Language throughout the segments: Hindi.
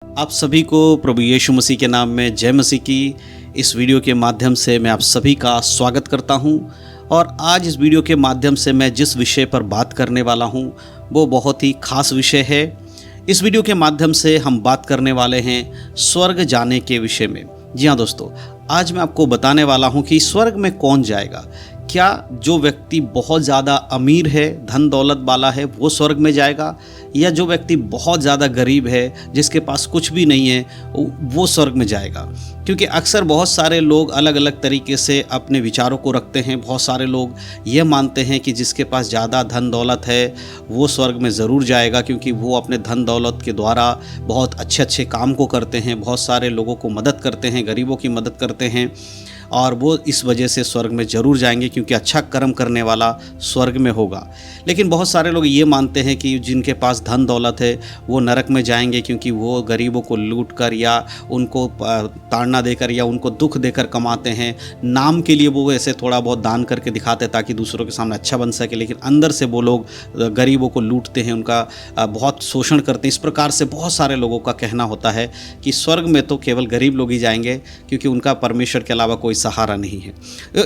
आप सभी को प्रभु यीशु मसीह के नाम में जय मसीह की। इस वीडियो के माध्यम से मैं आप सभी का स्वागत करता हूं और आज इस वीडियो के माध्यम से मैं जिस विषय पर बात करने वाला हूं वो बहुत ही खास विषय है। इस वीडियो के माध्यम से हम बात करने वाले हैं स्वर्ग जाने के विषय में। जी हाँ दोस्तों, आज मैं आपको बताने वाला हूं कि स्वर्ग में कौन जाएगा। क्या जो व्यक्ति बहुत ज़्यादा अमीर है, धन दौलत वाला है, वो स्वर्ग में जाएगा, या जो व्यक्ति बहुत ज़्यादा गरीब है, जिसके पास कुछ भी नहीं है, वो स्वर्ग में जाएगा। क्योंकि अक्सर बहुत सारे लोग अलग अलग तरीके से अपने विचारों को रखते हैं। बहुत सारे लोग ये मानते हैं कि जिसके पास ज़्यादा धन दौलत है वो स्वर्ग में ज़रूर जाएगा, क्योंकि वो अपने धन दौलत के द्वारा बहुत अच्छे अच्छे काम को करते हैं, बहुत सारे लोगों को मदद करते हैं, गरीबों की मदद करते हैं, और वो इस वजह से स्वर्ग में ज़रूर जाएंगे, क्योंकि अच्छा कर्म करने वाला स्वर्ग में होगा। लेकिन बहुत सारे लोग ये मानते हैं कि जिनके पास धन दौलत है वो नरक में जाएंगे, क्योंकि वो गरीबों को लूट कर या उनको ताड़ना देकर या उनको दुख देकर कमाते हैं। नाम के लिए वो ऐसे थोड़ा बहुत दान करके दिखाते हैं ताकि दूसरों के सामने अच्छा बन सके, लेकिन अंदर से वो लोग गरीबों को लूटते हैं, उनका बहुत शोषण करते हैं। इस प्रकार से बहुत सारे लोगों का कहना होता है कि स्वर्ग में तो केवल गरीब लोग ही जाएंगे, क्योंकि उनका परमेश्वर के अलावा कोई सहारा नहीं है।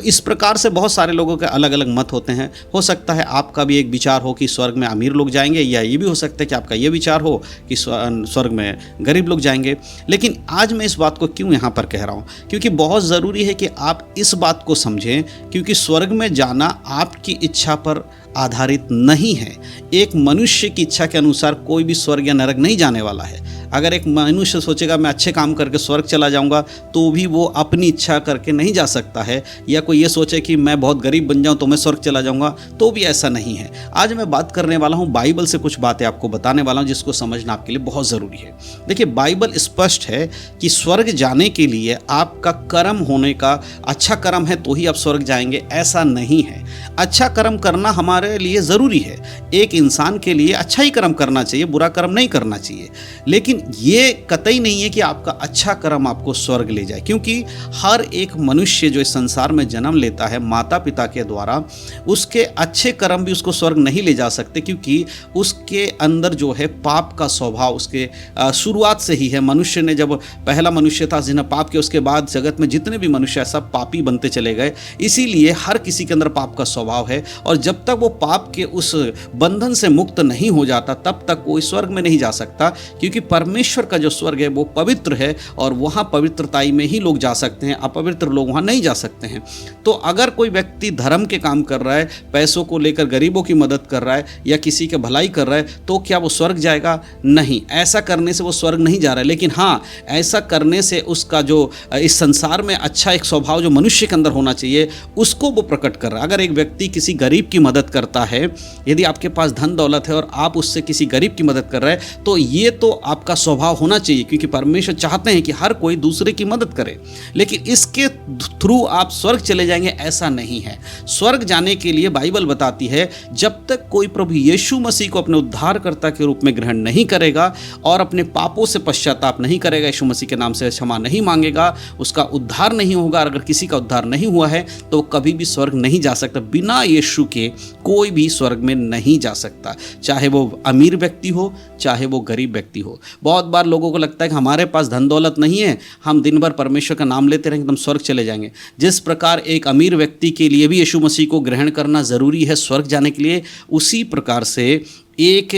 इस प्रकार से बहुत सारे लोगों के अलग अलग मत होते हैं। हो सकता है आपका भी एक विचार हो कि स्वर्ग में अमीर लोग जाएंगे, या ये भी हो सकता है कि आपका ये विचार हो कि स्वर्ग में गरीब लोग जाएंगे। लेकिन आज मैं इस बात को क्यों यहाँ पर कह रहा हूँ, क्योंकि बहुत ज़रूरी है कि आप इस बात को समझें, क्योंकि स्वर्ग में जाना आपकी इच्छा पर आधारित नहीं है। एक मनुष्य की इच्छा के अनुसार कोई भी स्वर्ग या नरक नहीं जाने वाला है। अगर एक मनुष्य सोचेगा मैं अच्छे काम करके स्वर्ग चला जाऊंगा, तो भी वो अपनी इच्छा करके नहीं जा सकता है। या कोई ये सोचे कि मैं बहुत गरीब बन जाऊं तो मैं स्वर्ग चला जाऊंगा, तो भी ऐसा नहीं है। आज मैं बात करने वाला हूं, बाइबल से कुछ बातें आपको बताने वाला हूं जिसको समझना आपके लिए बहुत ज़रूरी है। देखिए, बाइबल स्पष्ट है कि स्वर्ग जाने के लिए आपका कर्म होने का, अच्छा कर्म है तो ही आप स्वर्ग जाएंगे, ऐसा नहीं है। अच्छा कर्म करना हमारे लिए ज़रूरी है। एक इंसान के लिए अच्छा ही कर्म करना चाहिए, बुरा कर्म नहीं करना चाहिए। लेकिन ये कतई नहीं है कि आपका अच्छा कर्म आपको स्वर्ग ले जाए, क्योंकि हर एक मनुष्य जो इस संसार में जन्म लेता है माता पिता के द्वारा, उसके अच्छे कर्म भी उसको स्वर्ग नहीं ले जा सकते, क्योंकि उसके अंदर जो है पाप का स्वभाव उसके शुरुआत से ही है। मनुष्य ने जब पहला मनुष्य था जिन्हें पाप किया, उसके बाद जगत में जितने भी मनुष्य है सब पापी बनते चले गए। इसीलिए हर किसी के अंदर पाप का स्वभाव है, और जब तक वो पाप के उस बंधन से मुक्त नहीं हो जाता तब तक कोई स्वर्ग में नहीं जा सकता, क्योंकि परमेश्वर का जो स्वर्ग है वो पवित्र है और वहाँ पवित्रताई में ही लोग जा सकते हैं, अपवित्र लोग वहाँ नहीं जा सकते हैं। तो अगर कोई व्यक्ति धर्म के काम कर रहा है, पैसों को लेकर गरीबों की मदद कर रहा है या किसी के भलाई कर रहा है, तो क्या वो स्वर्ग जाएगा? नहीं, ऐसा करने से वो स्वर्ग नहीं जा रहा है। लेकिन हाँ, ऐसा करने से उसका जो इस संसार में अच्छा एक स्वभाव जो मनुष्य के अंदर होना चाहिए उसको वो प्रकट कर रहा है। अगर एक व्यक्ति किसी गरीब की मदद करता है, यदि आपके पास धन दौलत है और आप उससे किसी गरीब की मदद कर रहे हैं, तो ये तो आपका स्वभाव होना चाहिए, क्योंकि परमेश्वर चाहते हैं कि हर कोई दूसरे की मदद करे। लेकिन इसके थ्रू आप स्वर्ग चले जाएंगे, ऐसा नहीं है। स्वर्ग जाने के लिए बाइबल बताती है, जब तक कोई प्रभु यीशु मसीह को अपने उद्धारकर्ता के रूप में ग्रहण नहीं करेगा और अपने पापों से पश्चाताप नहीं करेगा, यीशु मसीह के नाम से क्षमा नहीं मांगेगा, उसका उद्धार नहीं होगा। अगर किसी का उद्धार नहीं हुआ है तो कभी भी स्वर्ग नहीं जा सकता। बिना यीशु के कोई भी स्वर्ग में नहीं जा सकता, चाहे वो अमीर व्यक्ति हो चाहे वो गरीब व्यक्ति हो। बहुत बार लोगों को लगता है कि हमारे पास धन दौलत नहीं है, हम दिन भर परमेश्वर का नाम लेते रहेंगे तो हम स्वर्ग चले जाएंगे। जिस प्रकार एक अमीर व्यक्ति के लिए भी यीशु मसीह को ग्रहण करना ज़रूरी है स्वर्ग जाने के लिए, उसी प्रकार से एक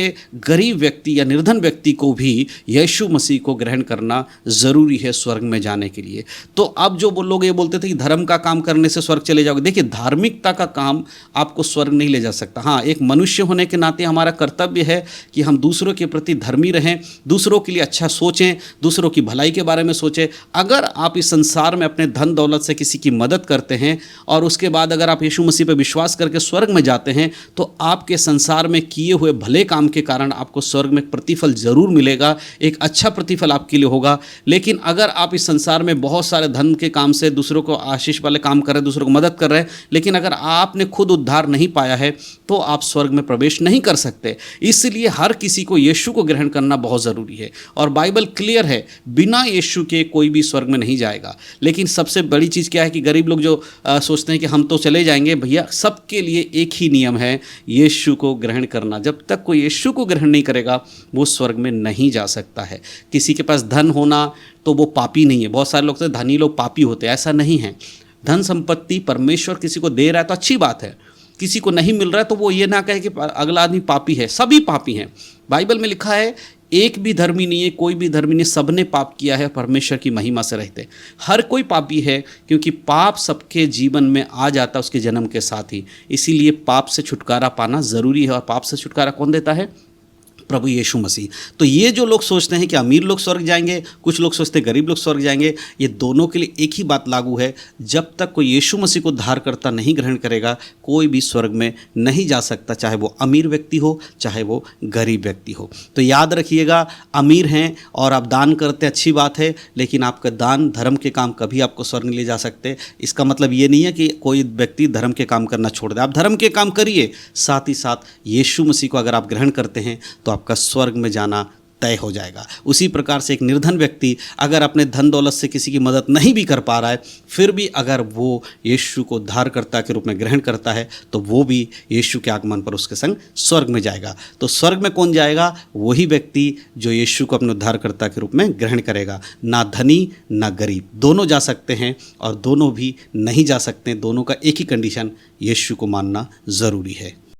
गरीब व्यक्ति या निर्धन व्यक्ति को भी यीशु मसीह को ग्रहण करना ज़रूरी है स्वर्ग में जाने के लिए। तो अब जो वो लोग ये बोलते थे कि धर्म का काम करने से स्वर्ग चले जाओगे, देखिए, धार्मिकता का काम आपको स्वर्ग नहीं ले जा सकता। हाँ, एक मनुष्य होने के नाते हमारा कर्तव्य है कि हम दूसरों के प्रति धर्मी रहें, दूसरों के लिए अच्छा सोचें, दूसरों की भलाई के बारे में सोचें। अगर आप इस संसार में अपने धन दौलत से किसी की मदद करते हैं और उसके बाद अगर आप यीशु मसीह पर विश्वास करके स्वर्ग में जाते हैं, तो आपके संसार में किए हुए भले काम के कारण आपको स्वर्ग में प्रतिफल जरूर मिलेगा, एक अच्छा प्रतिफल आपके लिए होगा। लेकिन अगर आप इस संसार में बहुत सारे धन के काम से दूसरों को आशीष वाले काम कर रहे हैं, दूसरों को मदद कर रहे हैं, लेकिन अगर आपने खुद उद्धार नहीं पाया है तो आप स्वर्ग में प्रवेश नहीं कर सकते। इसलिए हर किसी को यीशु को ग्रहण करना बहुत ज़रूरी है, और बाइबल क्लियर है, बिना यीशु के कोई भी स्वर्ग में नहीं जाएगा। लेकिन सबसे बड़ी चीज़ क्या है कि गरीब लोग जो सोचते हैं कि हम तो चले जाएंगे, भैया सबके लिए एक ही नियम है, यीशु को ग्रहण करना। जब तक तक कोई यीशु को ग्रहण नहीं करेगा वो स्वर्ग में नहीं जा सकता है। किसी के पास धन होना तो वो पापी नहीं है। बहुत सारे लोग तो धनी लोग पापी होते हैं, ऐसा नहीं है। धन संपत्ति परमेश्वर किसी को दे रहा है तो अच्छी बात है, किसी को नहीं मिल रहा है तो वो ये ना कहे कि अगला आदमी पापी है। सभी पापी हैं। बाइबल में लिखा है एक भी धर्मी नहीं है, कोई भी धर्मी नहीं, सबने पाप किया है, परमेश्वर की महिमा से रहते। हर कोई पापी है, क्योंकि पाप सबके जीवन में आ जाता उसके जन्म के साथ ही। इसीलिए पाप से छुटकारा पाना ज़रूरी है। और पाप से छुटकारा कौन देता है? प्रभु यीशु मसीह। तो ये जो लोग सोचते हैं कि अमीर लोग स्वर्ग जाएंगे, कुछ लोग सोचते हैं गरीब लोग स्वर्ग जाएंगे, ये दोनों के लिए एक ही बात लागू है। जब तक कोई यीशु मसीह को उद्धारकर्ता नहीं ग्रहण करेगा, कोई भी स्वर्ग में नहीं जा सकता, चाहे वो अमीर व्यक्ति हो चाहे वो गरीब व्यक्ति हो। तो याद रखिएगा, अमीर हैं और आप दान करते अच्छी बात है, लेकिन आपका दान धर्म के काम कभी आपको स्वर्ग नहीं ले जा सकते। इसका मतलब ये नहीं है कि कोई व्यक्ति धर्म के काम करना छोड़ दे। आप धर्म के काम करिए, साथ ही साथ यीशु मसीह को अगर आप ग्रहण करते हैं तो आपका स्वर्ग में जाना तय हो जाएगा। उसी प्रकार से एक निर्धन व्यक्ति अगर अपने धन दौलत से किसी की मदद नहीं भी कर पा रहा है, फिर भी अगर वो यीशु को उद्धारकर्ता के रूप में ग्रहण करता है तो वो भी यीशु के आगमन पर उसके संग स्वर्ग में जाएगा। तो स्वर्ग में कौन जाएगा? वही व्यक्ति जो यीशु को अपने उद्धारकर्ता के रूप में ग्रहण करेगा। ना धनी ना गरीब, दोनों जा सकते हैं और दोनों भी नहीं जा सकते। दोनों का एक ही कंडीशन, यीशु को मानना ज़रूरी है।